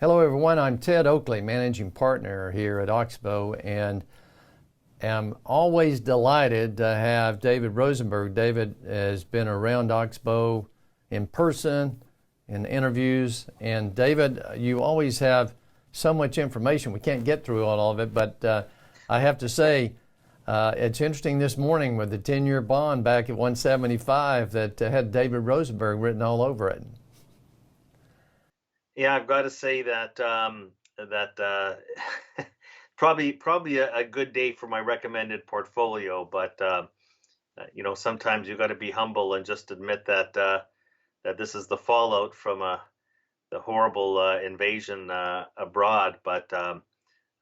Hello, everyone. I'm Ted Oakley, managing partner here at Oxbow, and am always delighted to have David Rosenberg. David has been around Oxbow in person, in interviews, and David, you always have so much information. We can't get through all of it, but I have to say, it's interesting this morning with the 10-year bond back at 175 that had David Rosenberg written all over it. Yeah, I've got to say that probably a good day for my recommended portfolio, but sometimes you got to be humble and just admit that this is the fallout from the horrible invasion abroad. But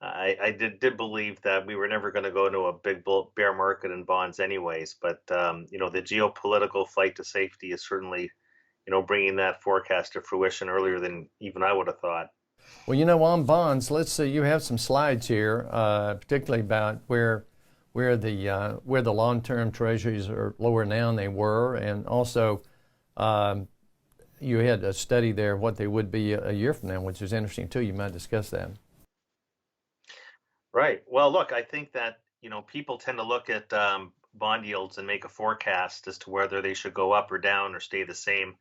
I did believe that we were never going to go into a big bear market in bonds anyways. But the geopolitical flight to safety is certainly bringing that forecast to fruition earlier than even I would have thought. Well, on bonds, let's see. You have some slides here, particularly about where the long-term treasuries are lower now than they were, and also you had a study there of what they would be a year from now, which is interesting too. You might discuss that. Right. Well, look, I think that people tend to look at bond yields and make a forecast as to whether they should go up or down or stay the same.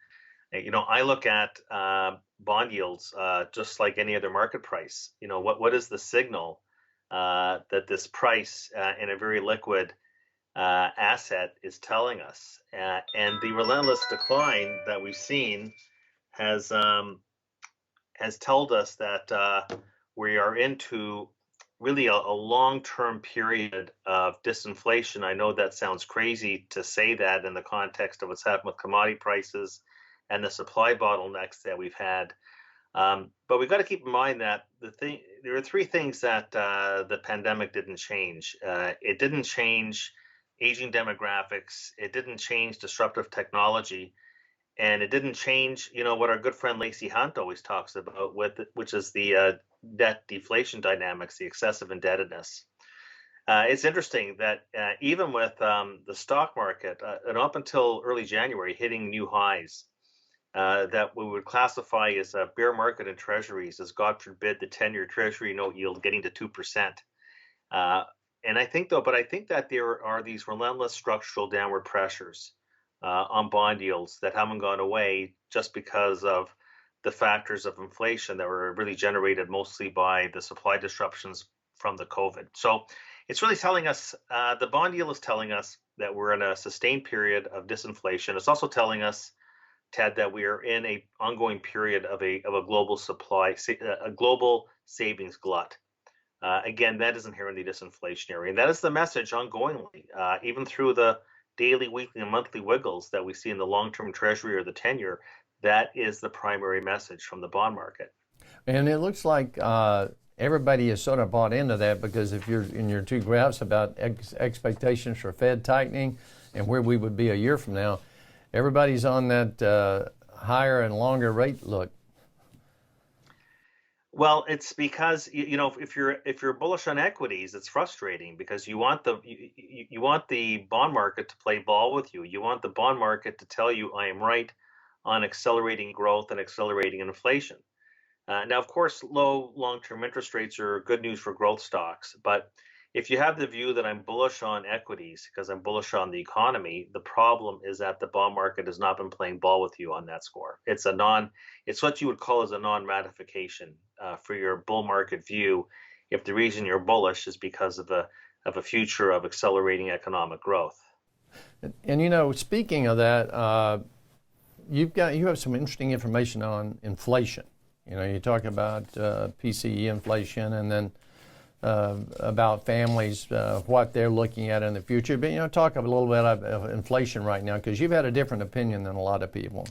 I look at bond yields just like any other market price. What is the signal that this price in a very liquid asset is telling us? And the relentless decline that we've seen has told us that we are into really a long-term period of disinflation. I know that sounds crazy to say that in the context of what's happened with commodity prices and the supply bottlenecks that we've had. But we've got to keep in mind that there are three things that the pandemic didn't change. It didn't change aging demographics. It didn't change disruptive technology. And it didn't change, what our good friend Lacey Hunt always talks about, which is the debt deflation dynamics, the excessive indebtedness. It's interesting that even with the stock market, and up until early January, hitting new highs, that we would classify as a bear market in treasuries, as God forbid the 10-year treasury note yield getting to 2%. And I think that there are these relentless structural downward pressures on bond yields that haven't gone away just because of the factors of inflation that were really generated mostly by the supply disruptions from the COVID. So it's really telling us, the bond yield is telling us that we're in a sustained period of disinflation. It's also telling us, Ted, that we are in a ongoing period of a global a global savings glut. Again, that is inherently disinflationary, and that is the message ongoingly, even through the daily, weekly, and monthly wiggles that we see in the long-term treasury or the 10-year. That is the primary message from the bond market. And it looks like everybody has sort of bought into that, because if you're in your two graphs about expectations for Fed tightening and where we would be a year from now, everybody's on that higher and longer rate look. Well, it's because if you're bullish on equities, it's frustrating because you want the bond market to play ball with you. You want the bond market to tell you I am right on accelerating growth and accelerating inflation. Now, of course, low long-term interest rates are good news for growth stocks, but if you have the view that I'm bullish on equities because I'm bullish on the economy, the problem is that the bond market has not been playing ball with you on that score. It's what you would call as a non-ratification for your bull market view, if the reason you're bullish is because of a future of accelerating economic growth. And speaking of that, you have some interesting information on inflation. You talk about PCE inflation, and then about families, what they're looking at in the future. But, talk a little bit about inflation right now, because you've had a different opinion than a lot of people.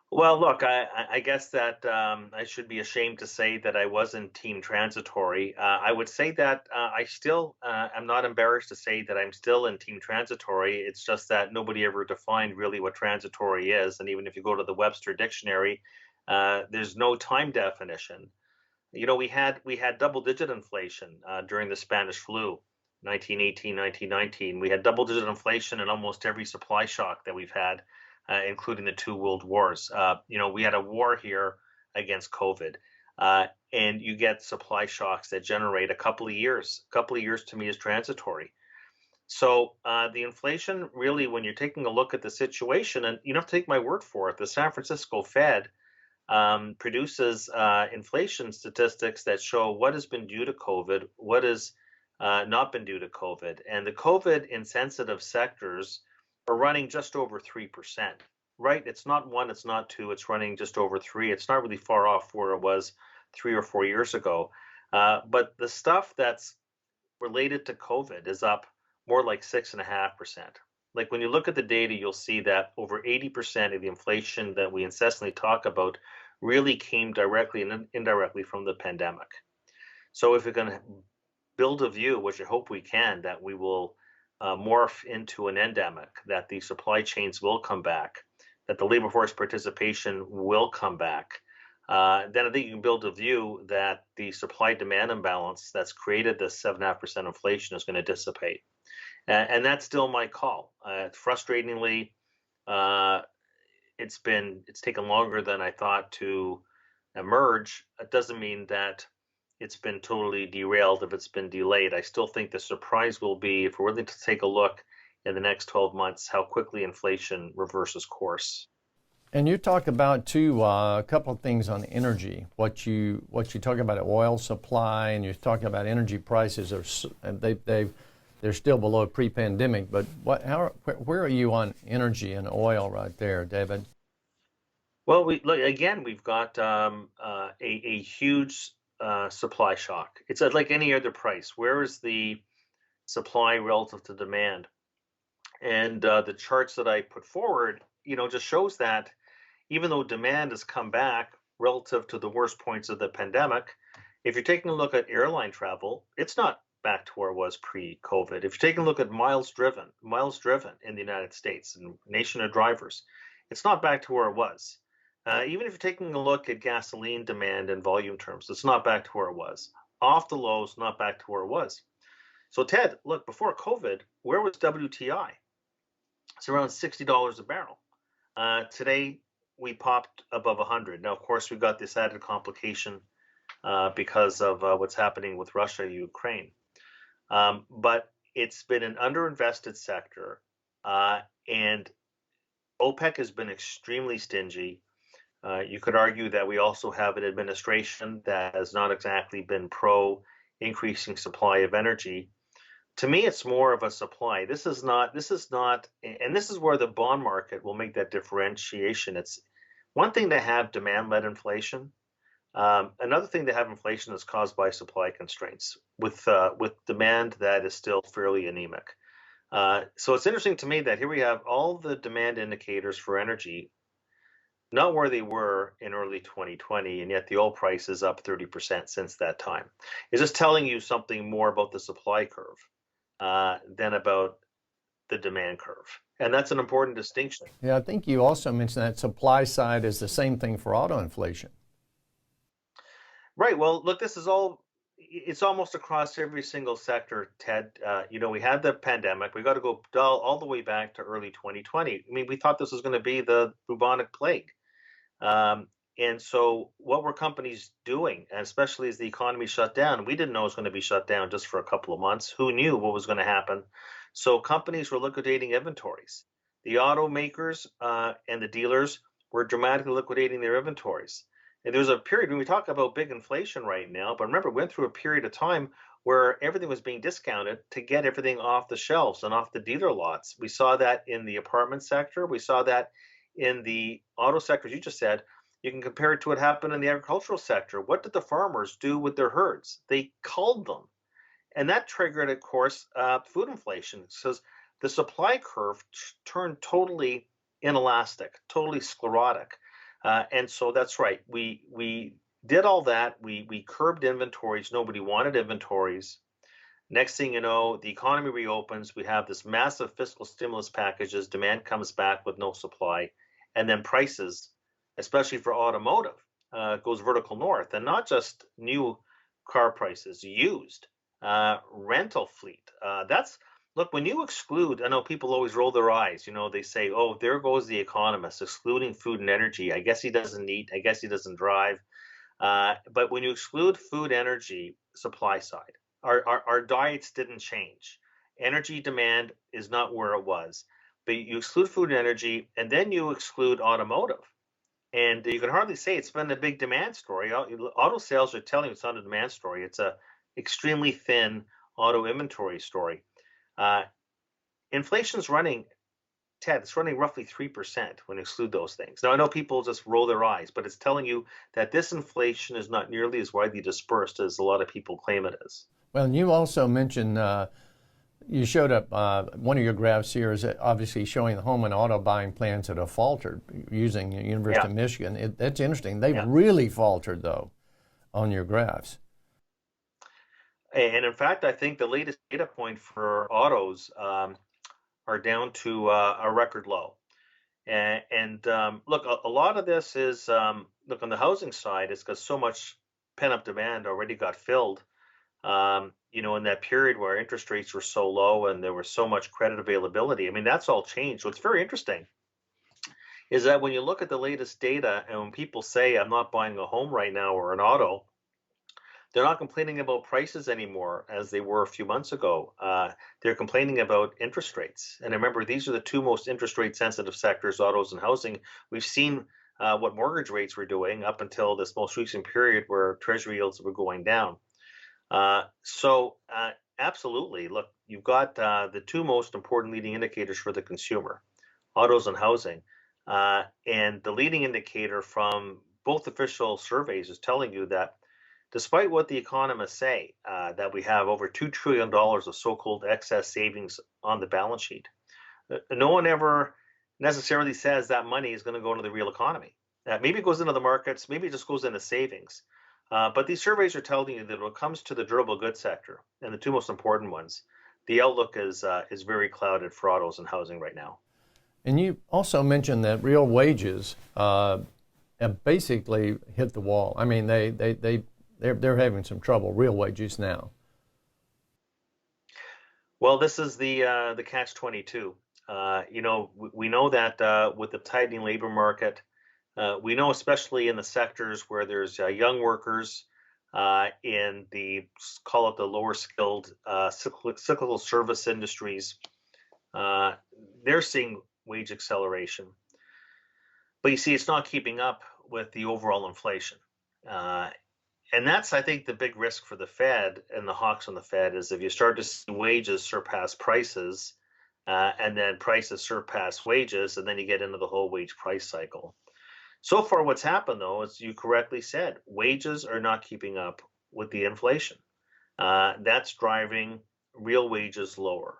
Well, look, I guess that I should be ashamed to say that I wasn't team transitory. I would say that I still am not embarrassed to say that I'm still in team transitory. It's just that nobody ever defined really what transitory is. And even if you go to the Webster dictionary, there's no time definition. We had double-digit inflation during the Spanish flu, 1918, 1919. We had double-digit inflation in almost every supply shock that we've had, including the two world wars. We had a war here against COVID. And you get supply shocks that generate a couple of years. A couple of years to me is transitory. So the inflation really, when you're taking a look at the situation, and you don't have to take my word for it, the San Francisco Fed produces inflation statistics that show what has been due to COVID, what has not been due to COVID. And the COVID insensitive sectors are running just over 3%, right? It's not one, it's not two, it's running just over three. It's not really far off where it was 3 or 4 years ago. But the stuff that's related to COVID is up more like 6.5%. Like when you look at the data, you'll see that over 80% of the inflation that we incessantly talk about really came directly and indirectly from the pandemic. So if we're going to build a view, which I hope we can, that we will morph into an endemic, that the supply chains will come back, that the labor force participation will come back, then I think you can build a view that the supply-demand imbalance that's created this 7.5% inflation is going to dissipate. And that's still my call. Frustratingly, it's taken longer than I thought to emerge. It doesn't mean that it's been totally derailed if it's been delayed. I still think the surprise will be, if we're willing to take a look in the next 12 months, how quickly inflation reverses course. And you talk about too a couple of things on energy. What you talk about oil supply, and you're talking about energy prices they're still below pre-pandemic. But where are you on energy and oil right there, David? Well, we've got a huge supply shock. It's like any other price. Where is the supply relative to demand? And the charts that I put forward, just shows that even though demand has come back relative to the worst points of the pandemic, if you're taking a look at airline travel, it's not back to where it was pre-COVID. If you're taking a look at miles driven in the United States and nation of drivers, it's not back to where it was. Even if you're taking a look at gasoline demand in volume terms, it's not back to where it was. Off the lows, not back to where it was. So Ted, look, before COVID, where was WTI? It's around $60 a barrel. Today, we popped above 100. Now, of course, we've got this added complication because of what's happening with Russia, Ukraine. But it's been an underinvested sector, and OPEC has been extremely stingy. You could argue that we also have an administration that has not exactly been pro increasing supply of energy. To me, it's more of a supply. This is not, and this is where the bond market will make that differentiation. It's one thing to have demand-led inflation. Another thing to have inflation that's caused by supply constraints with demand that is still fairly anemic. So it's interesting to me that here we have all the demand indicators for energy not where they were in early 2020, and yet the oil price is up 30% since that time. It's just telling you something more about the supply curve than about the demand curve. And that's an important distinction. Yeah, I think you also mentioned that supply side is the same thing for auto inflation. Right. Well, look, it's almost across every single sector, Ted. We had the pandemic. We got to go all the way back to early 2020. I mean, we thought this was going to be the bubonic plague. And so what were companies doing, especially as the economy shut down? We didn't know it was going to be shut down just for a couple of months. Who knew what was going to happen? So companies were liquidating inventories. The automakers and the dealers were dramatically liquidating their inventories. And there was a period when we talk about big inflation right now, but remember, we went through a period of time where everything was being discounted to get everything off the shelves and off the dealer lots. We saw that in the apartment sector. We saw that in the auto sector, as you just said. You can compare it to what happened in the agricultural sector. What did the farmers do with their herds? They culled them. And that triggered, of course, food inflation. So the supply curve turned totally inelastic, totally sclerotic. And so that's right. We did all that. We curbed inventories. Nobody wanted inventories. Next thing you know, the economy reopens. We have this massive fiscal stimulus packages. Demand comes back with no supply. And then prices, especially for automotive, goes vertical north. And not just new car prices, used rental fleet. That's look, when you exclude, I know people always roll their eyes. They say, "Oh, there goes the economist excluding food and energy. I guess he doesn't eat. I guess he doesn't drive." But when you exclude food, energy, supply side, our diets didn't change. Energy demand is not where it was. But you exclude food and energy, and then you exclude automotive. And you can hardly say it's been a big demand story. Auto sales are telling you it's not a demand story. It's a extremely thin auto inventory story. Uh, Inflation's running, Ted, it's running roughly 3% when you exclude those things. Now, I know people just roll their eyes, but it's telling you that this inflation is not nearly as widely dispersed as a lot of people claim it is. Well, and you also mentioned you showed up one of your graphs here is obviously showing the home and auto buying plans that have faltered using the University of Michigan. That's interesting. They've really faltered, though, on your graphs. And in fact, I think the latest data point for autos are down to a record low. And look, a lot of this is, look, on the housing side, it's because so much pent-up demand already got filled. In that period where interest rates were so low and there was so much credit availability. I mean, that's all changed. What's very interesting is that when you look at the latest data and when people say, I'm not buying a home right now or an auto, they're not complaining about prices anymore as they were a few months ago. They're complaining about interest rates. And remember, these are the two most interest rate sensitive sectors, autos and housing. We've seen what mortgage rates were doing up until this most recent period where Treasury yields were going down. Absolutely. Look, you've got the two most important leading indicators for the consumer, autos and housing. And the leading indicator from both official surveys is telling you that despite what the economists say, that we have over $2 trillion of so-called excess savings on the balance sheet, no one ever necessarily says that money is going to go into the real economy. Maybe it goes into the markets, maybe it just goes into savings. But these surveys are telling you that when it comes to the durable goods sector, and the two most important ones, the outlook is very clouded for autos and housing right now. And you also mentioned that real wages have basically hit the wall. I mean, they're having some trouble, real wages now. Well, this is the catch-22. We know that with the tightening labor market, we know especially in the sectors where there's young workers in call it the lower skilled cyclical service industries, they're seeing wage acceleration. But you see, it's not keeping up with the overall inflation. And that's, I think, the big risk for the Fed and the hawks on the Fed is if you start to see wages surpass prices and then prices surpass wages, and then you get into the whole wage price cycle. So far, what's happened, though, as you correctly said, wages are not keeping up with the inflation. That's driving real wages lower.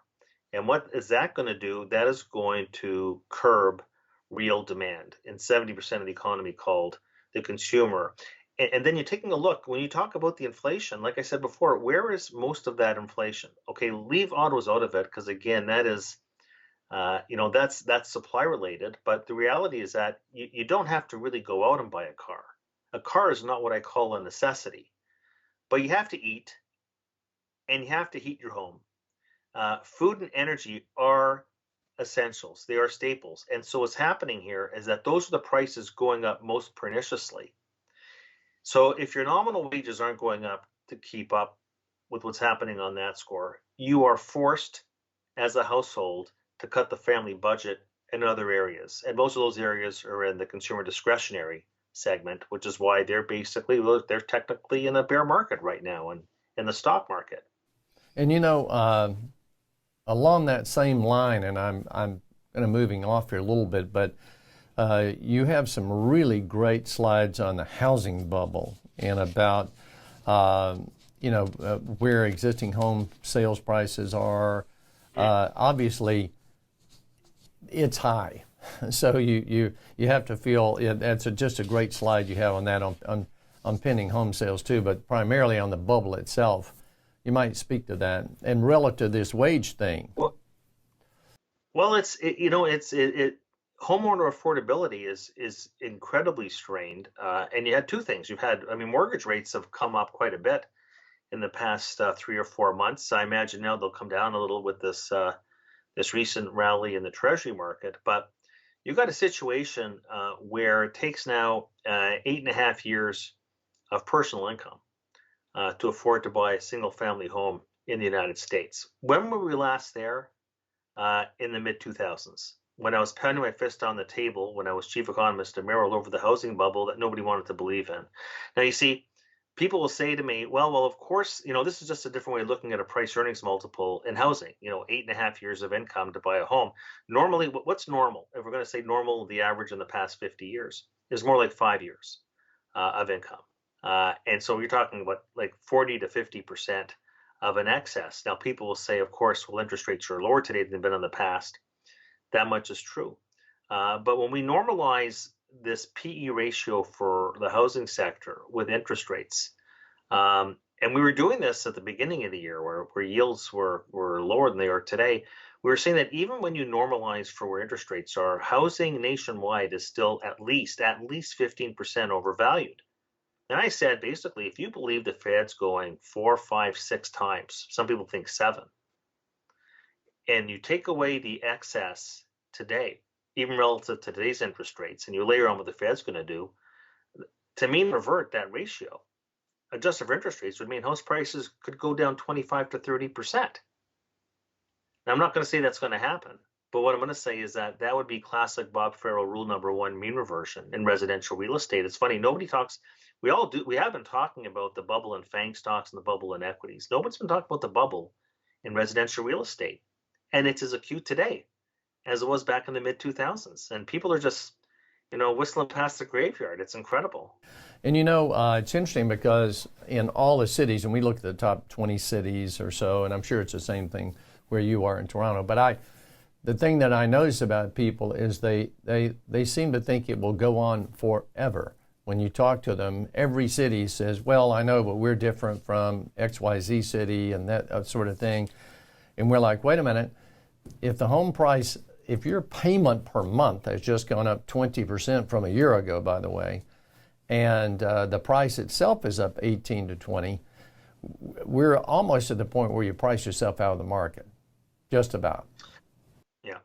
And what is that going to do? That is going to curb real demand in 70% of the economy called the consumer. And then you're taking a look, when you talk about the inflation, like I said before, where is most of that inflation? Okay, leave autos out of it, because again, that is, that's supply related. But the reality is that you don't have to really go out and buy a car. A car is not what I call a necessity, but you have to eat and you have to heat your home. Food and energy are essentials. They are staples. And so what's happening here is that those are the prices going up most perniciously. So if your nominal wages aren't going up to keep up with what's happening on that score, you are forced as a household to cut the family budget in other areas. And most of those areas are in the consumer discretionary segment, which is why they're technically in a bear market right now and in the stock market. And along that same line, and I'm kind of moving off here a little bit, but you have some really great slides on the housing bubble and about where existing home sales prices are. Obviously, it's high, so you have to feel that's just a great slide you have on that on pending home sales too, but primarily on the bubble itself. You might speak to that and relative to this wage thing. Well, homeowner affordability is incredibly strained, and you had two things. Mortgage rates have come up quite a bit in the past 3 or 4 months. I imagine now they'll come down a little with this recent rally in the Treasury market. But you've got a situation where it takes now 8.5 years of personal income to afford to buy a single family home in the United States. When were we last there? In the mid 2000s, when I was pounding my fist on the table when I was chief economist at Merrill over the housing bubble that nobody wanted to believe in. Now, you see, people will say to me, well, of course, this is just a different way of looking at a price earnings multiple in housing, 8.5 years of income to buy a home. Normally, what's normal? If we're going to say normal, the average in the past 50 years is more like 5 years of income. And so you're talking about like 40 to 50% of an excess. Now, people will say, of course, well, interest rates are lower today than they've been in the past. That much is true. But when we normalize this PE ratio for the housing sector with interest rates, and we were doing this at the beginning of the year where yields were lower than they are today, we were saying that even when you normalize for where interest rates are, housing nationwide is still at least 15% overvalued. And I said, basically, if you believe the Fed's going 4, 5, 6 times, some people think 7, and you take away the excess today, even relative to today's interest rates, and you layer on what the Fed's going to do, to mean revert that ratio, adjusted for interest rates, would mean house prices could go down 25 to 30%. Now, I'm not going to say that's going to happen, but what I'm going to say is that would be classic Bob Farrell rule number 1, mean reversion in residential real estate. It's funny, nobody talks. We have been talking about the bubble in FANG stocks and the bubble in equities. Nobody's been talking about the bubble in residential real estate. And it's as acute today as it was back in the mid 2000s. And people are just, whistling past the graveyard. It's incredible. And it's interesting because in all the cities, and we look at the top 20 cities or so, and I'm sure it's the same thing where you are in Toronto, but the thing that I notice about people is they seem to think it will go on forever. When you talk to them, every city says, well, I know, but we're different from XYZ city and that sort of thing. And we're like, wait a minute, if the home price, if your payment per month has just gone up 20% from a year ago, by the way, and the price itself is up 18 to 20, we're almost at the point where you price yourself out of the market, just about. Yeah.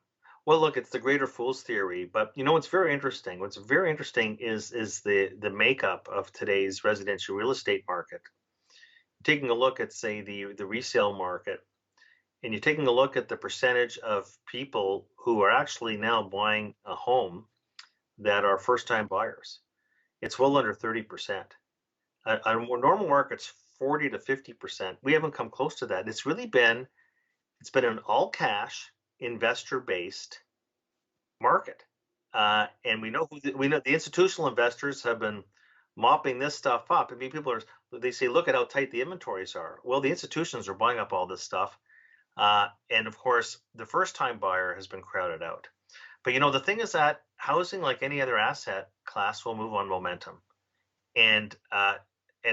Well, look, it's the greater fool's theory, but what's very interesting. What's very interesting is the makeup of today's residential real estate market. Taking a look at, say, the resale market, and you're taking a look at the percentage of people who are actually now buying a home that are first-time buyers. It's well under 30%. On more normal markets, 40 to 50%. We haven't come close to that. It's been an all-cash, investor-based market, and we know the institutional investors have been mopping this stuff up. I mean, they say, look at how tight the inventories are. Well, the institutions are buying up all this stuff, and of course, the first-time buyer has been crowded out. But the thing is that housing, like any other asset class, will move on momentum, and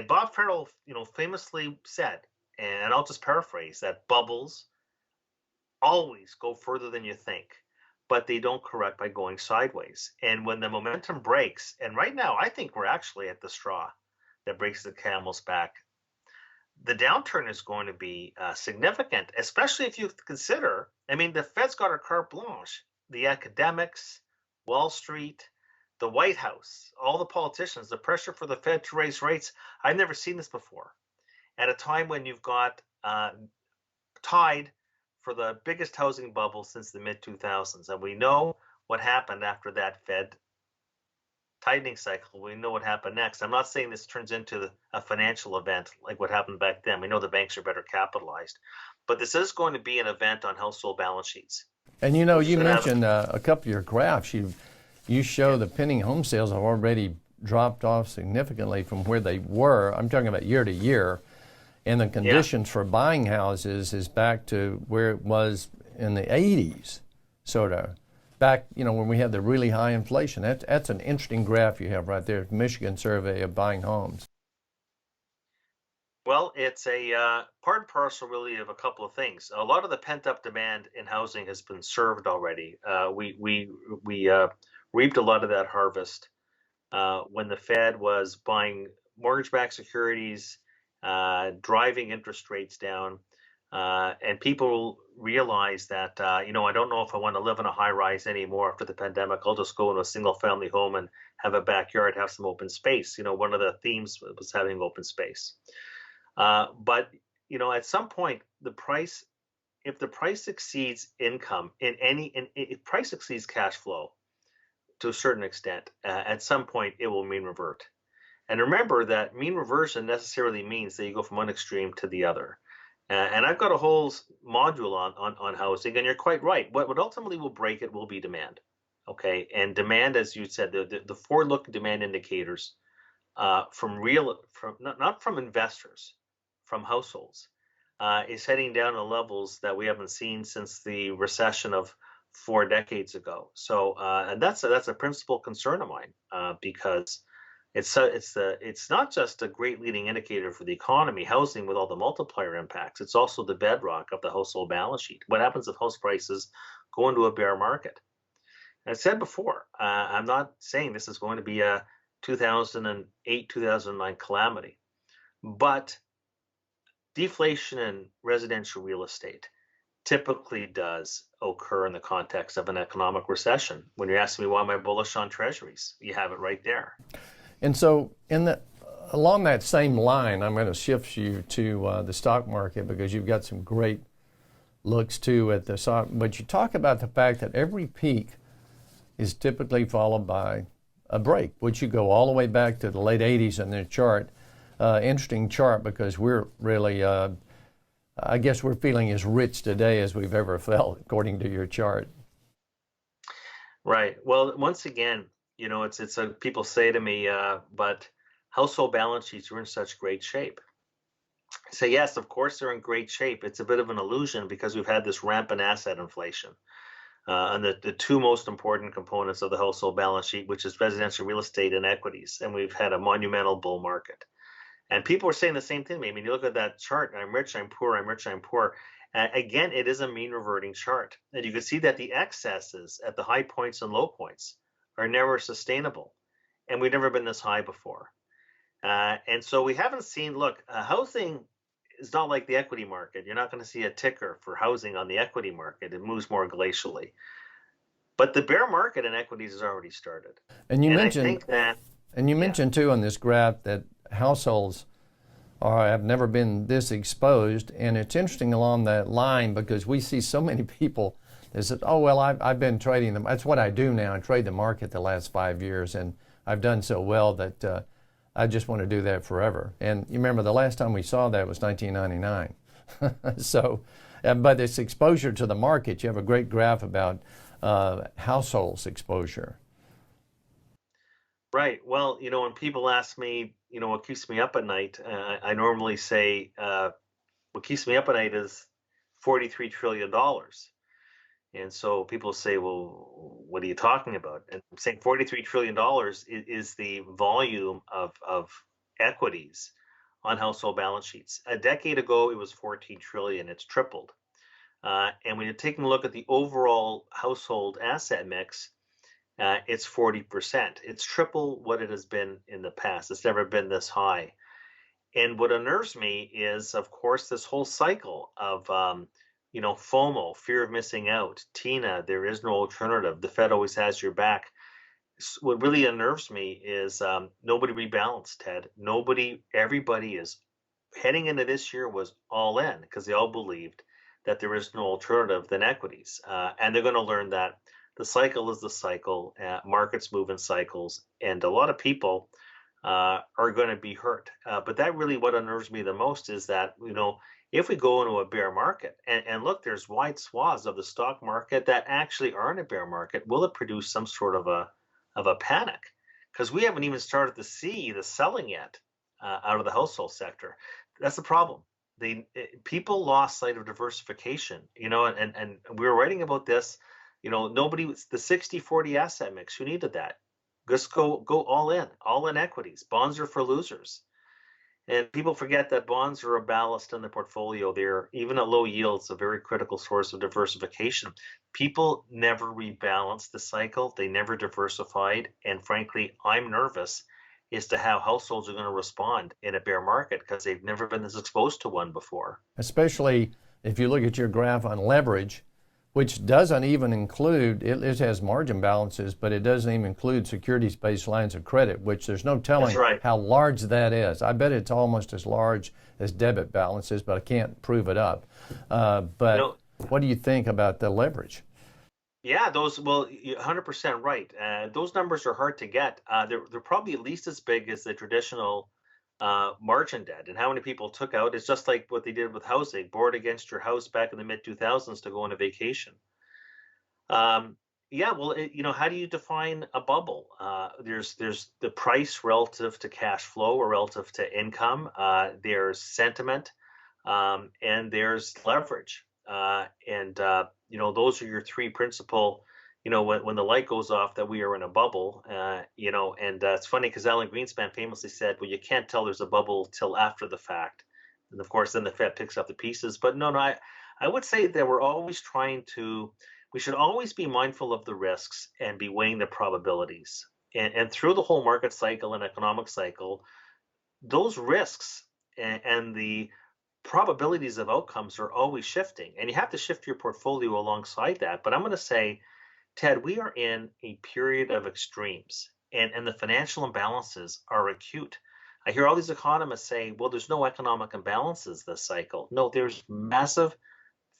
Bob Farrell, famously said, and I'll just paraphrase, that bubbles always go further than you think, but they don't correct by going sideways. And when the momentum breaks, and right now I think we're actually at the straw that breaks the camel's back, the downturn is going to be significant, especially if you consider, the Fed's got a carte blanche. The academics, Wall Street, the White House, all the politicians, the pressure for the Fed to raise rates. I've never seen this before. At a time when you've got tied for the biggest housing bubble since the mid 2000s. And we know what happened after that Fed tightening cycle. We know what happened next. I'm not saying this turns into a financial event like what happened back then. We know the banks are better capitalized. But this is going to be an event on household balance sheets. And you mentioned a couple of your graphs. You show the pending home sales have already dropped off significantly from where they were. I'm talking about year to year. And the conditions for buying houses is back to where it was in the 80s, sort of. Back, when we had the really high inflation. That's an interesting graph you have right there, Michigan survey of buying homes. Well, it's a part and parcel really of a couple of things. A lot of the pent-up demand in housing has been served already. We reaped a lot of that harvest when the Fed was buying mortgage-backed securities driving interest rates down. And people realize that, I don't know if I want to live in a high rise anymore after the pandemic. I'll just go into a single family home and have a backyard, have some open space. One of the themes was having open space. But, at some point, if the price exceeds income if price exceeds cash flow to a certain extent, at some point it will mean revert. And remember that mean reversion necessarily means that you go from one extreme to the other. And I've got a whole module on housing, and you're quite right. What ultimately will break it will be demand. Okay, and demand, as you said, the forward-looking demand indicators from not from investors, from households, is heading down to levels that we haven't seen since the recession of 4 decades ago. So, and that's a principal concern of mine, because it's not just a great leading indicator for the economy, housing with all the multiplier impacts. It's also the bedrock of the household balance sheet. What happens if house prices go into a bear market? I said before, I'm not saying this is going to be a 2008, 2009 calamity, but deflation in residential real estate typically does occur in the context of an economic recession. When you're asking me why am I bullish on Treasuries, you have it right there. And so, along that same line, I'm going to shift you to the stock market, because you've got some great looks too at the stock. But you talk about the fact that every peak is typically followed by a break, which you go all the way back to the late 80s in the chart. Interesting chart, because we're really, I guess we're feeling as rich today as we've ever felt, according to your chart. Right. Well, once again, people say to me, but household balance sheets are in such great shape. I say, yes, of course they're in great shape. It's a bit of an illusion because we've had this rampant asset inflation. And the two most important components of the household balance sheet, which is residential real estate and equities. And we've had a monumental bull market. And people are saying the same thing to me. I mean, you look at that chart, I'm rich, I'm poor, I'm rich, I'm poor. Again, it is a mean reverting chart. And you can see that the excesses at the high points and low points are never sustainable. And we've never been this high before. And so we haven't seen, housing is not like the equity market. You're not going to see a ticker for housing on the equity market. It moves more glacially. But the bear market in equities has already started. And you I think that, mentioned too on this graph that households have never been this exposed. And it's interesting along that line, because we see so many people that say, oh, well, I've been trading them. That's what I do now. I trade the market the last 5 years, and I've done so well that I just want to do that forever. And you remember the last time we saw that was 1999. So, but it's exposure to the market. You have a great graph about households exposure. Right. Well, when people ask me, what keeps me up at night, I normally say what keeps me up at night is $43 trillion. And so people say, well, what are you talking about? And I'm saying $43 trillion is the volume of equities on household balance sheets. A decade ago, it was 14 trillion. It's tripled. And when you're taking a look at the overall household asset mix, it's 40%. It's triple what it has been in the past. It's never been this high. And what unnerves me is, of course, this whole cycle of FOMO, fear of missing out, TINA, there is no alternative, the Fed always has your back. What really unnerves me is nobody rebalanced, Ted. Everybody is heading into this year was all in because they all believed that there is no alternative than equities. And they're going to learn that the cycle is the cycle, markets move in cycles, and a lot of people are going to be hurt. But that really what unnerves me the most is that, if we go into a bear market, and look, there's wide swaths of the stock market that actually are in a bear market, will it produce some sort of a panic? Because we haven't even started to see the selling yet out of the household sector. That's the problem. People lost sight of diversification, and we were writing about this, the 60-40 asset mix, who needed that? Just go all in equities. Bonds are for losers. And people forget that bonds are a ballast in the portfolio. They're, even at low yields, a very critical source of diversification. People never rebalanced the cycle. They never diversified. And frankly, I'm nervous as to how households are going to respond in a bear market because they've never been this exposed to one before. Especially if you look at your graph on leverage, which doesn't even include, it has margin balances, but it doesn't even include securities-based lines of credit, which there's no telling how large that is. I bet it's almost as large as debit balances, but I can't prove it up. But what do you think about the leverage? Yeah, you're 100% right. Those numbers are hard to get. They're probably at least as big as the traditional margin debt. And how many people took out? It's just like what they did with housing, borrowed against your house back in the mid 2000s to go on a vacation. Yeah, well, how do you define a bubble? There's the price relative to cash flow or relative to income. There's sentiment, and there's leverage. Those are your three principal. When the light goes off, that we are in a bubble. And it's funny because Alan Greenspan famously said, "Well, you can't tell there's a bubble till after the fact." And of course, then the Fed picks up the pieces. But no, I would say that we should always be mindful of the risks and be weighing the probabilities. And through the whole market cycle and economic cycle, those risks and the probabilities of outcomes are always shifting. And you have to shift your portfolio alongside that. But I'm going to say, Ted, we are in a period of extremes, and the financial imbalances are acute. I hear all these economists say, well, there's no economic imbalances this cycle. No, there's massive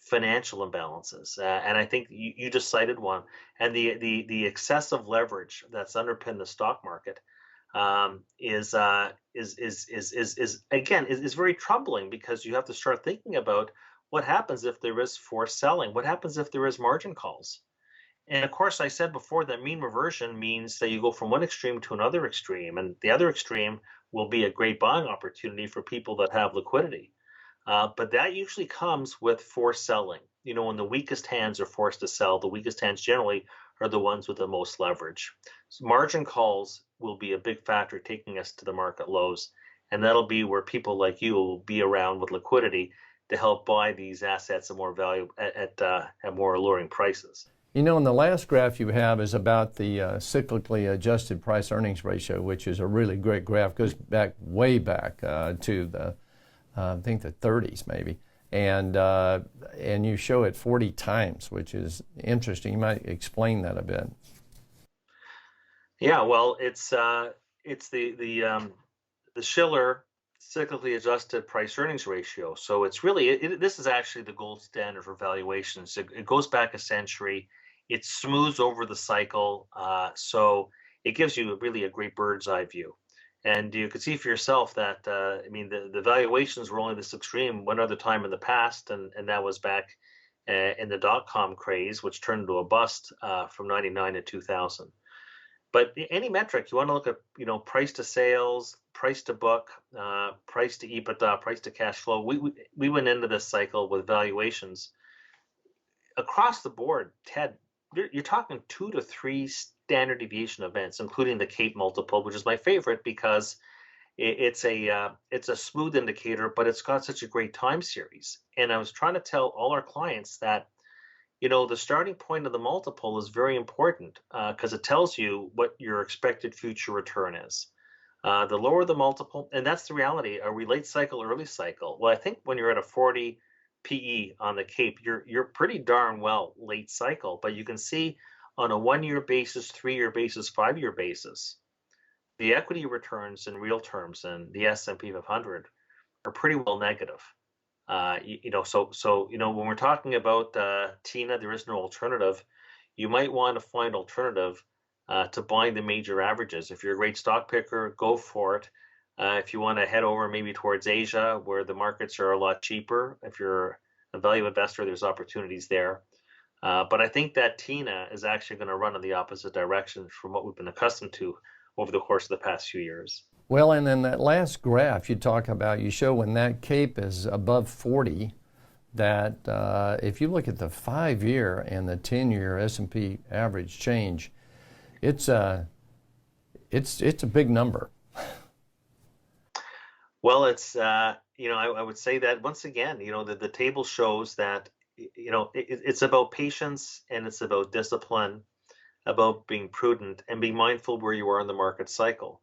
financial imbalances, and I think you just cited one. And the excessive leverage that's underpinned the stock market is very troubling, because you have to start thinking about what happens if there is forced selling, what happens if there is margin calls. And of course, I said before that mean reversion means that you go from one extreme to another extreme, and the other extreme will be a great buying opportunity for people that have liquidity. But that usually comes with forced selling. When the weakest hands are forced to sell, the weakest hands generally are the ones with the most leverage. So margin calls will be a big factor taking us to the market lows. And that'll be where people like you will be around with liquidity to help buy these assets at more value at more alluring prices. In the last graph you have is about the cyclically adjusted price earnings ratio, which is a really great graph. Goes back way back to the I think the 30s maybe, and you show it 40 times, which is interesting. You might explain that a bit. Yeah, well, it's the Shiller cyclically adjusted price earnings ratio. So it's really this is actually the gold standard for valuations. It goes back a century. It smooths over the cycle, so it gives you really a great bird's eye view. And you could see for yourself that the valuations were only this extreme one other time in the past, and that was back in the dot-com craze, which turned into a bust from '99 to 2000. But any metric you want to look at, price to sales, price to book, price to EBITDA, price to cash flow. We went into this cycle with valuations across the board. Ted, you're talking 2 to 3 standard deviation events, including the CAPE multiple, which is my favorite because it's a smooth indicator, but it's got such a great time series. And I was trying to tell all our clients that the starting point of the multiple is very important because it tells you what your expected future return is. The lower the multiple, and that's the reality. Are we late cycle, early cycle? Well, I think when you're at a 40 PE on the CAPE, you're pretty darn well late cycle. But you can see on a 1-year basis, 3-year basis, 5-year basis, the equity returns in real terms and the S&P 500 are pretty well negative. So when we're talking about Tina, there is no alternative. You might want to find alternative to buying the major averages. If you're a great stock picker, go for it. If you want to head over maybe towards Asia, where the markets are a lot cheaper, if you're a value investor, there's opportunities there. But I think that Tina is actually going to run in the opposite direction from what we've been accustomed to over the course of the past few years. Well, and then that last graph you show when that CAPE is above 40, that if you look at the 5-year and the 10-year S&P average change, it's a big number. Well, it's I would say that once again, the table shows that it's about patience and it's about discipline, about being prudent and being mindful where you are in the market cycle.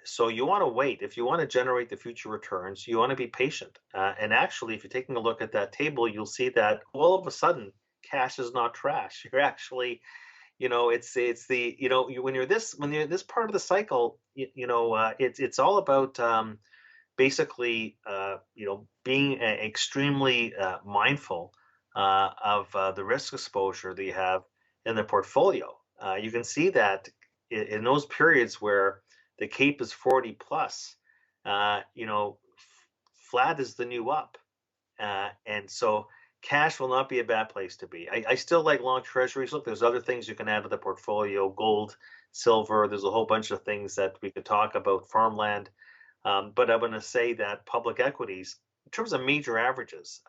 So you want to wait. If you want to generate the future returns, you want to be patient. And actually, if you're taking a look at that table, you'll see that all of a sudden, cash is not trash. You're actually, it's the, when you're this part of the cycle, it's all about basically, being extremely mindful of the risk exposure that you have in the portfolio. You can see that in those periods where the CAPE is 40 plus, flat is the new up. And so cash will not be a bad place to be. I still like long treasuries. Look, there's other things you can add to the portfolio, gold, silver. There's a whole bunch of things that we could talk about, farmland. But I'm going to say that public equities, in terms of major averages,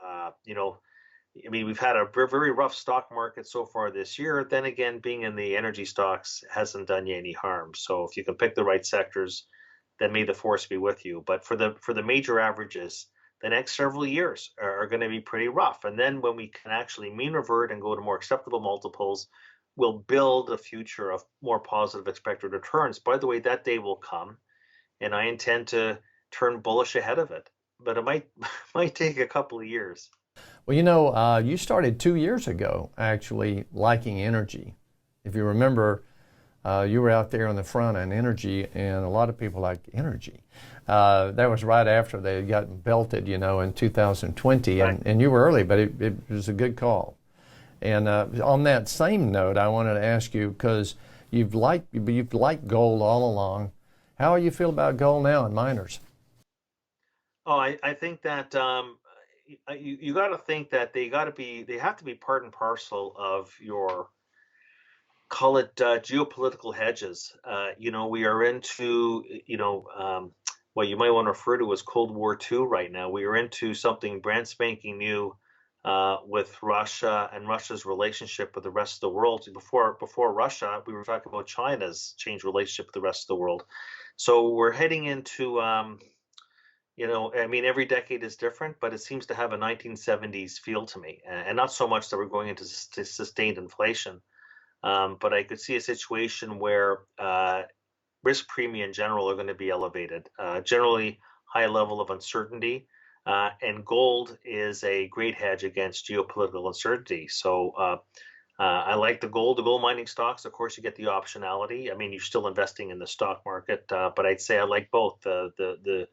I mean, we've had a very rough stock market so far this year. Then again, being in the energy stocks hasn't done you any harm. So if you can pick the right sectors, then may the force be with you. But for the major averages, the next several years are going to be pretty rough. And then when we can actually mean revert and go to more acceptable multiples, we'll build a future of more positive expected returns. By the way, that day will come, and I intend to turn bullish ahead of it. But it might might take a couple of years. Well, you started 2 years ago actually liking energy. If you remember, you were out there on the front on energy, and a lot of people like energy. That was right after they had gotten belted, in 2020, Right. and you were early, but it was a good call. And on that same note, I wanted to ask you, because you've liked gold all along. How do you feel about gold now and miners? Oh, I think that you got to think that they have to be part and parcel of your, call it, geopolitical hedges. We are into, what you might want to refer to as Cold War II right now. We are into something brand spanking new with Russia and Russia's relationship with the rest of the world. Before Russia, we were talking about China's changed relationship with the rest of the world. So we're heading into, I mean, every decade is different, but it seems to have a 1970s feel to me, and not so much that we're going into sustained inflation. But I could see a situation where risk premium in general are going to be elevated, generally high level of uncertainty, and gold is a great hedge against geopolitical uncertainty. So I like the gold mining stocks. Of course, you get the optionality. I mean, you're still investing in the stock market, but I'd say I like both the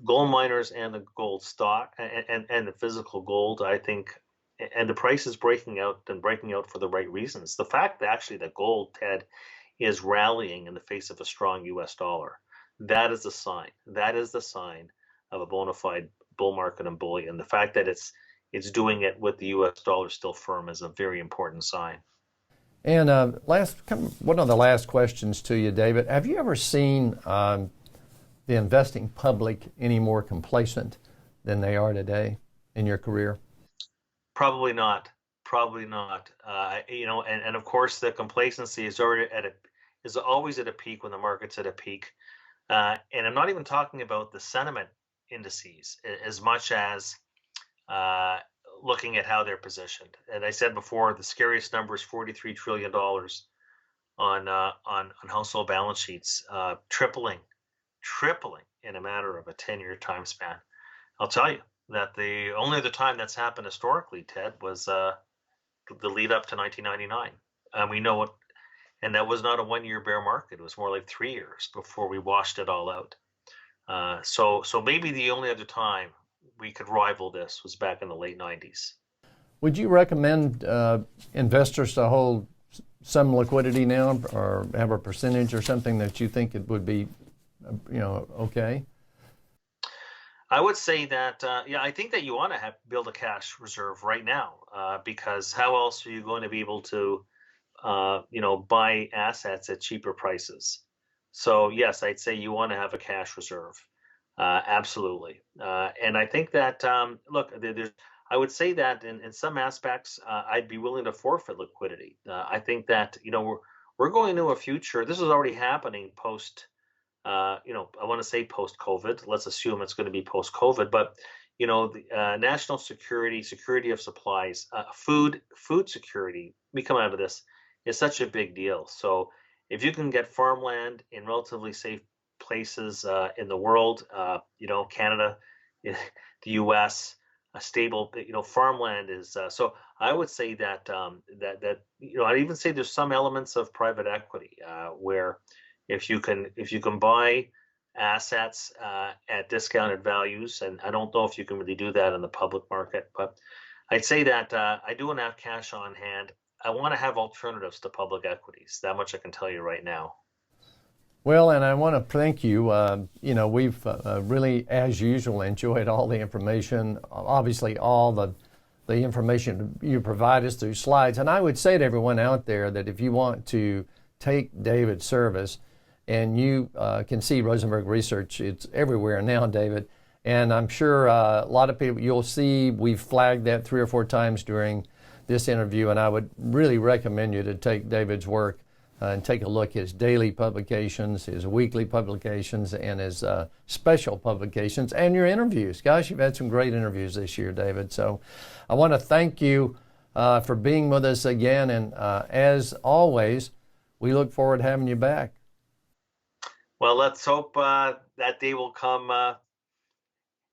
gold miners and the gold stock and the physical gold. I think, and the price is breaking out for the right reasons. The fact that actually that gold, Ted, is rallying in the face of a strong US dollar, that is a sign. That is the sign of a bona fide bull market and bullion. The fact that it's doing it with the US dollar still firm is a very important sign. And one of the last questions to you, David. Have you ever seen the investing public any more complacent than they are today in your career? Probably not. Probably not. And of course the complacency is always at a peak when the market's at a peak. And I'm not even talking about the sentiment indices as much as uh, looking at how they're positioned. And I said before, the scariest number is $43 trillion on household balance sheets, tripling in a matter of a 10-year time span. I'll tell you that the only other time that's happened historically, Ted, was the lead up to 1999. And we know what, and that was not a 1 year bear market. It was more like 3 years before we washed it all out. So maybe the only other time we could rival this was back in the late 90s. Would you recommend investors to hold some liquidity now, or have a percentage or something that you think it would be, okay? I would say that, yeah, I think that you want to build a cash reserve right now, because how else are you going to be able to, buy assets at cheaper prices? So yes, I'd say you want to have a cash reserve, absolutely. And I think that, look, I would say that in some aspects, I'd be willing to forfeit liquidity. I think that we're going into a future. This is already happening post. I want to say post-COVID. Let's assume it's going to be post-COVID, but the national security, security of supplies, food security. We come out of this is such a big deal. So if you can get farmland in relatively safe places in the world. Canada, the U.S. A stable, farmland is. So I would say that I'd even say there's some elements of private equity where if you can buy assets at discounted values, and I don't know if you can really do that in the public market, but I'd say that I do want to have cash on hand. I want to have alternatives to public equities. That much I can tell you right now. Well, and I want to thank you. We've really, as usual, enjoyed all the information, obviously all the information you provide us through slides. And I would say to everyone out there that if you want to take David's service, and you can see Rosenberg Research, it's everywhere now, David. And I'm sure a lot of people, you'll see we've flagged that 3 or 4 times during this interview, and I would really recommend you to take David's work and take a look at his daily publications, his weekly publications, and his special publications, and your interviews. Gosh, you've had some great interviews this year, David. So I want to thank you for being with us again, and as always, we look forward to having you back. Well, let's hope that day will come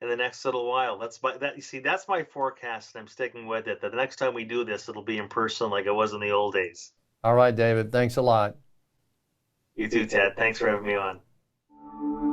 in the next little while. That's my forecast, and I'm sticking with it. That the next time we do this, it'll be in person like it was in the old days. All right, David. Thanks a lot. You too, Ted. Thanks for having me on.